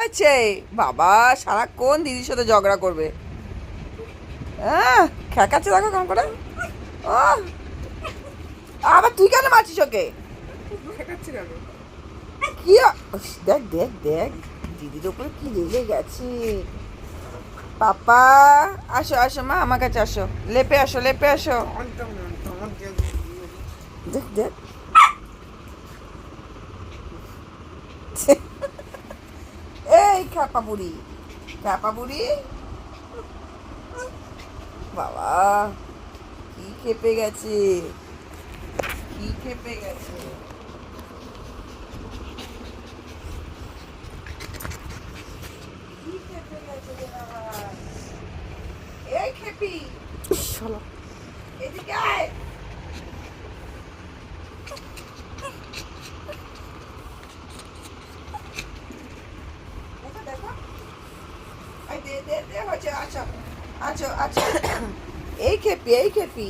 আছে বাবা, সারাক্ষণ দিদির সাথে ঝগড়া করবে। হ্যাঁ, খেকাচ্ছে দেখো কেমন করে। ও আবার তুই কেন মারছিস ওকে? কি দেখ দেখ দেখ, দিদির ওপরে কি রেগে গেছে। পাপা আসো আসো মা, আমার কাছে আসো, লেপে আসো লেপে আসো। দেখ দেখ এই খ্যাপা বুড়ি, খ্যাপা বুড়ি বাবা, কি খেপে গেছে, কি খেপে গেছে। কি খেপে গেছে রে বাবা। এই খেপি, শালা এদিকে আয়। দেখো দেখো, এই দে দে দে হচ্ছে, আচ্ছা আচ্ছা আচ্ছা। এই খেপি এই খেপি।